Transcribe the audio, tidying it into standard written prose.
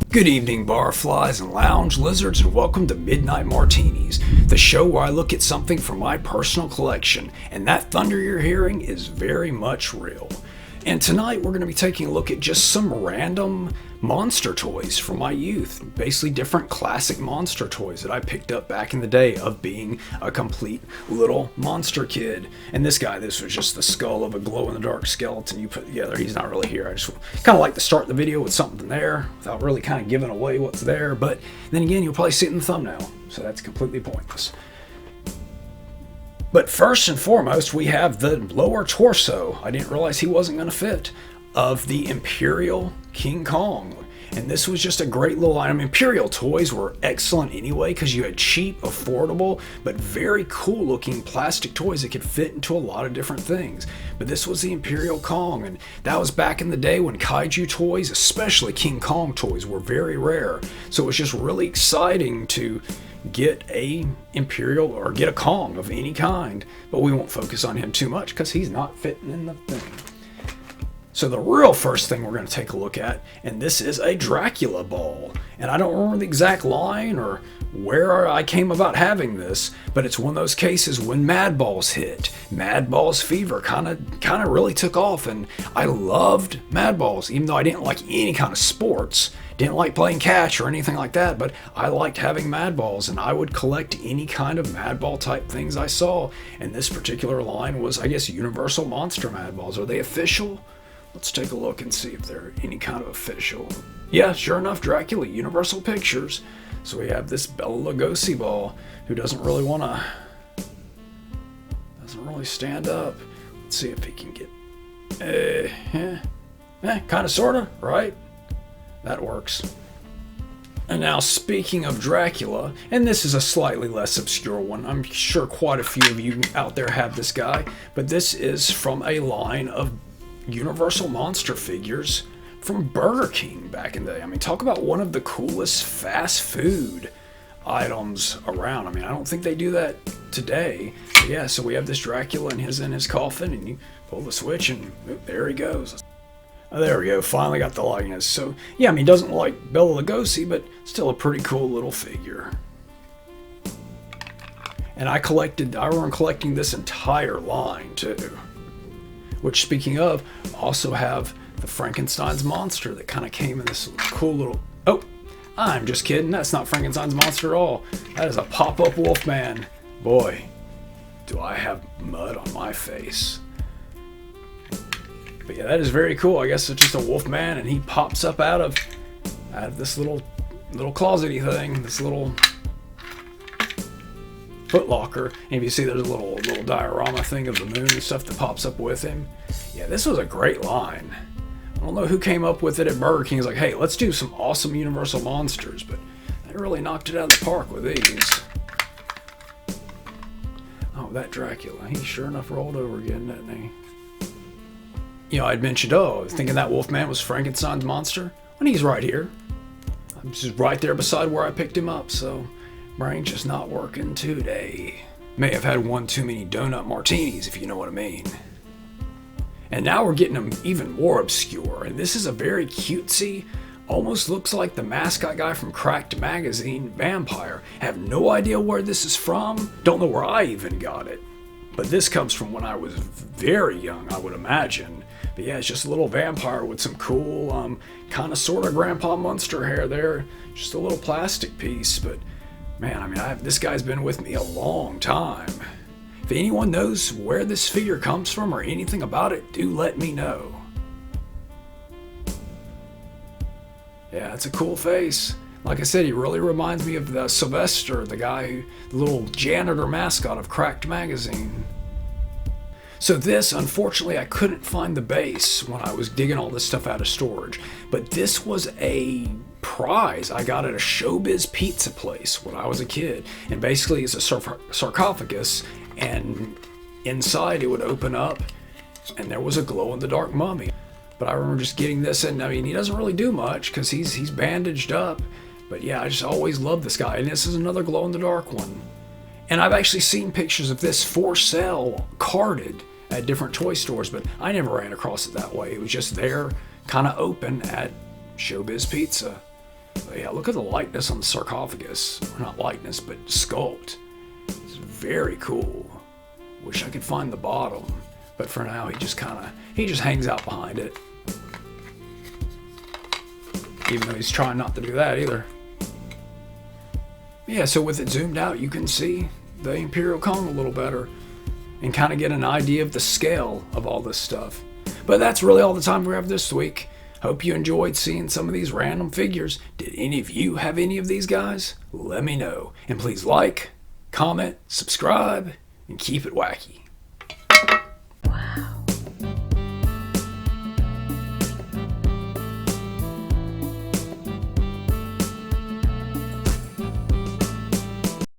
Good evening, barflies and lounge lizards, and welcome to Midnite Martinis, the show where I look at something from my personal collection, and that thunder you're hearing is very much real. And tonight we're going to be taking a look at just some random monster toys from my youth, basically different classic monster toys that I picked up back in the day of being a complete little monster kid. And this was just the skull of a glow-in-the-dark skeleton you put together. He's not really here. I just kind of like to start the video with something there without really kind of giving away what's there, but then again, you'll probably see it in the thumbnail, so that's completely pointless. But first and foremost, we have the lower torso, I didn't realize he wasn't going to fit, of the Imperial King Kong. And this was just a great little item. Imperial toys were excellent anyway because you had cheap, affordable, but very cool looking plastic toys that could fit into a lot of different things. But this was the Imperial Kong, and that was back in the day when kaiju toys, especially King Kong toys, were very rare. So it was just really exciting to get a Imperial or get a Kong of any kind, but we won't focus on him too much because he's not fitting in the thing. So the real first thing we're going to take a look at, and this is a Dracula ball. And I don't remember the exact line or where I came about having this, but it's one of those cases when Mad Balls hit. Mad Balls fever kind of really took off, and I loved Mad Balls, even though I didn't like any kind of sports. Didn't like playing catch or anything like that, but I liked having Mad Balls, and I would collect any kind of Mad Ball type things I saw. And this particular line was, I guess, Universal Monster Mad Balls. Are they official? Let's take a look and see if they're any kind of official. Yeah, sure enough, Dracula, Universal Pictures. So we have this Bela Lugosi ball who doesn't really stand up. Let's see if he can get, kind of, sort of, right? That works. And now, speaking of Dracula, and this is a slightly less obscure one, I'm sure quite a few of you out there have this guy, but this is from a line of Universal Monster figures from Burger King back in the day. I mean, talk about one of the coolest fast food items around. I mean, I don't think they do that today. But yeah, so we have this Dracula and in his coffin, and you pull the switch, and there he goes. Oh, there we go, finally got the likeness. So, yeah, I mean, he doesn't look like Bela Lugosi, but still a pretty cool little figure. And I remember collecting this entire line, too. Which, speaking of, also have the Frankenstein's monster that kind of came in this cool little... Oh, I'm just kidding, that's not Frankenstein's monster at all. That is a pop-up Wolfman. Boy, do I have mud on my face. But yeah, that is very cool. I guess it's just a Wolfman, and he pops up out of this little closet-y thing, this little foot locker. And if you see, there's a little diorama thing of the moon and stuff that pops up with him. Yeah, this was a great line. I don't know who came up with it at Burger King. It's like, hey, let's do some awesome Universal monsters, but they really knocked it out of the park with these. Oh, that Dracula, he sure enough rolled over again, didn't he? You know, I'd mentioned, thinking that Wolfman was Frankenstein's monster. When he's right here. I'm just right there beside where I picked him up, so brain's just not working today. May have had one too many donut martinis, if you know what I mean. And now we're getting them even more obscure, and this is a very cutesy, almost looks like the mascot guy from Cracked Magazine, Vampire. Have no idea where this is from, don't know where I even got it. But this comes from when I was very young, I would imagine. But yeah, it's just a little vampire with some cool, kind of sort of Grandpa Munster hair there. Just a little plastic piece, but man, I mean, this guy's been with me a long time. If anyone knows where this figure comes from or anything about it, do let me know. Yeah, it's a cool face. Like I said, he really reminds me of the Sylvester, the little janitor mascot of Cracked Magazine. So this, unfortunately, I couldn't find the base when I was digging all this stuff out of storage. But this was a prize I got at a Showbiz pizza place when I was a kid. And basically it's a sarcophagus, and inside it would open up, and there was a glow-in-the-dark mummy. But I remember just getting this, and I mean, he doesn't really do much because he's bandaged up. But yeah, I just always loved this guy, and this is another glow-in-the-dark one. And I've actually seen pictures of this for sale carded at different toy stores, but I never ran across it that way. It was just there, kind of open at Showbiz Pizza. But yeah, look at the likeness on the sarcophagus. Or not likeness, but sculpt. It's very cool. Wish I could find the bottom. But for now, he just hangs out behind it. Even though he's trying not to do that either. Yeah, so with it zoomed out, you can see the Imperial Kong a little better and kind of get an idea of the scale of all this stuff. But that's really all the time we have this week. Hope you enjoyed seeing some of these random figures. Did any of you have any of these guys? Let me know. And please like, comment, subscribe, and keep it wacky.